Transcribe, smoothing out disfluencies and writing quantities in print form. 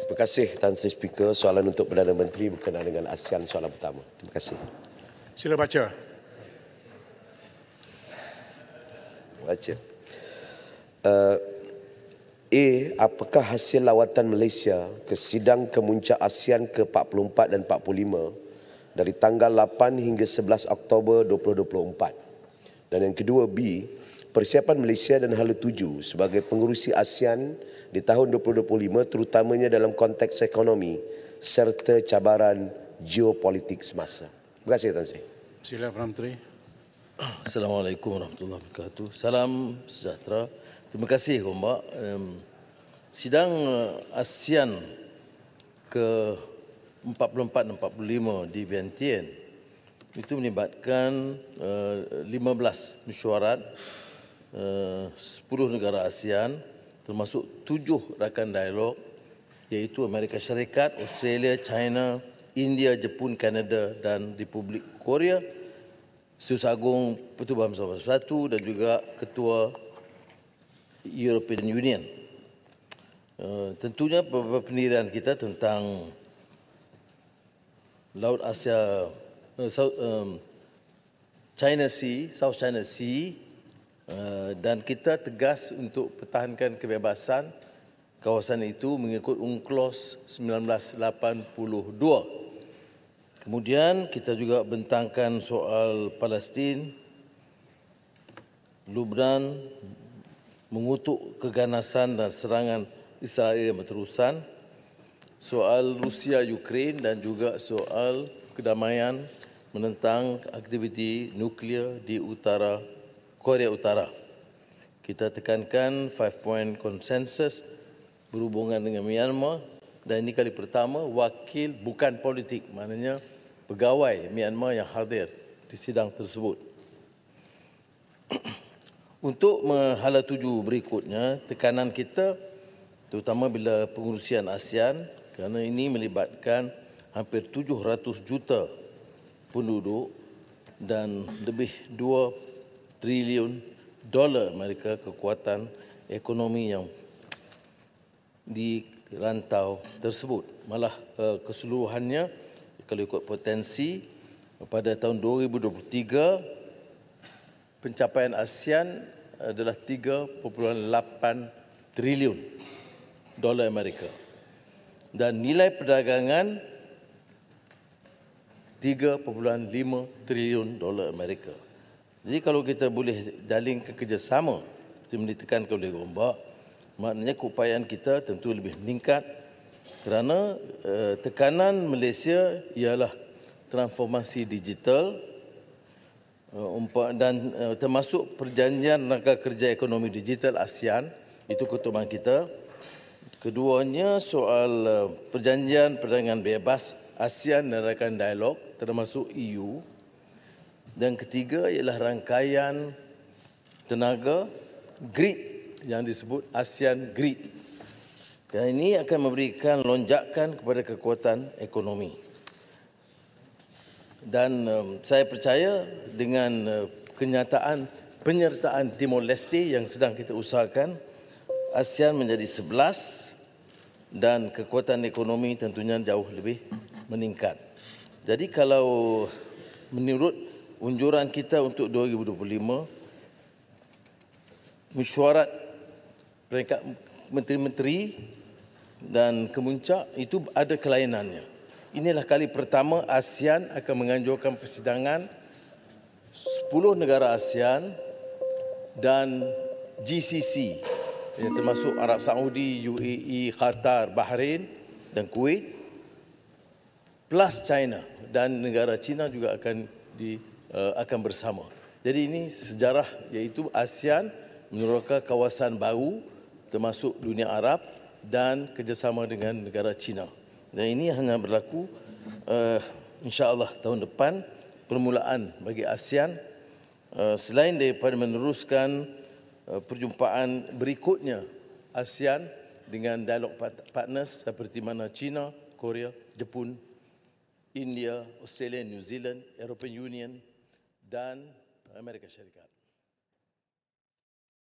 Terima kasih Tan Sri Speaker. Soalan untuk Perdana Menteri berkenaan dengan ASEAN soalan pertama. Terima kasih. Sila baca. Baca. Apakah hasil lawatan Malaysia ke sidang kemuncak ASEAN ke-44 dan 45 dari tanggal 8 hingga 11 Oktober 2024? Dan yang kedua, B, persiapan Malaysia dan Hala Tuju sebagai pengerusi ASEAN di tahun 2025 terutamanya dalam konteks ekonomi serta cabaran geopolitik semasa. Terima kasih Tan Sri. Sila Perdana Menteri. Assalamualaikum warahmatullahi wabarakatuh. Salam sejahtera. Terima kasih, Mbak. Sidang ASEAN ke-44 dan 45 di Vientiane itu melibatkan 15 mesyuarat 10 negara ASEAN termasuk 7 rakan dialog iaitu Amerika Syarikat, Australia, China, India, Jepun, Kanada dan Republik Korea, Setiausaha Agung Pertubuhan Bersama Bersatu dan juga Ketua European Union. Tentunya pendirian kita tentang Laut Asia, China Sea, South China Sea, dan kita tegas untuk pertahankan kebebasan kawasan itu mengikut UNCLOS 1982. Kemudian kita juga bentangkan soal Palestin, Lubnan, mengutuk keganasan dan serangan Israel yang berterusan, soal Rusia, Ukraine dan juga soal kedamaian menentang aktiviti nuklear di Korea Utara. Kita tekankan 5-point consensus berhubungan dengan Myanmar dan ini kali pertama wakil bukan politik, maknanya pegawai Myanmar yang hadir di sidang tersebut. Untuk hala tuju berikutnya, tekanan kita terutama bila pengurusian ASEAN kerana ini melibatkan hampir 700 juta penduduk dan lebih 2 triliun dolar Amerika kekuatan ekonomi yang di rantau tersebut. Malah keseluruhannya kalau ikut potensi pada tahun 2023 pencapaian ASEAN adalah 3.8 triliun dolar Amerika dan nilai perdagangan 3.5 triliun dolar Amerika. Jadi kalau kita boleh jalinkan kerjasama seperti yang ditekankan oleh Gombak, maknanya keupayaan kita tentu lebih meningkat kerana tekanan Malaysia ialah transformasi digital dan termasuk perjanjian rangka kerja ekonomi digital ASEAN, itu ketutupan kita. Keduanya soal perjanjian perdagangan bebas ASEAN dan rakan dialog termasuk EU. Dan ketiga ialah rangkaian tenaga GRID yang disebut ASEAN GRID. Dan ini akan memberikan lonjakan kepada kekuatan ekonomi. Dan saya percaya dengan penyertaan Timor Leste yang sedang kita usahakan, ASEAN menjadi 11 dan kekuatan ekonomi tentunya jauh lebih meningkat. Jadi kalau menurut unjuran kita untuk 2025, mesyuarat peringkat menteri-menteri dan kemuncak itu ada kelainannya. Inilah kali pertama ASEAN akan menganjurkan persidangan 10 negara ASEAN dan GCC yang termasuk Arab Saudi, UAE, Qatar, Bahrain dan Kuwait plus China, dan negara China juga akan bersama. Jadi ini sejarah, iaitu ASEAN meneroka kawasan baru termasuk dunia Arab dan kerjasama dengan negara China. Dan ini hanya berlaku insya-Allah tahun depan, permulaan bagi ASEAN selain daripada meneruskan perjumpaan berikutnya ASEAN dengan dialog partners seperti mana China, Korea, Jepun, India, Australia, New Zealand, European Union dan Amerika Syarikat.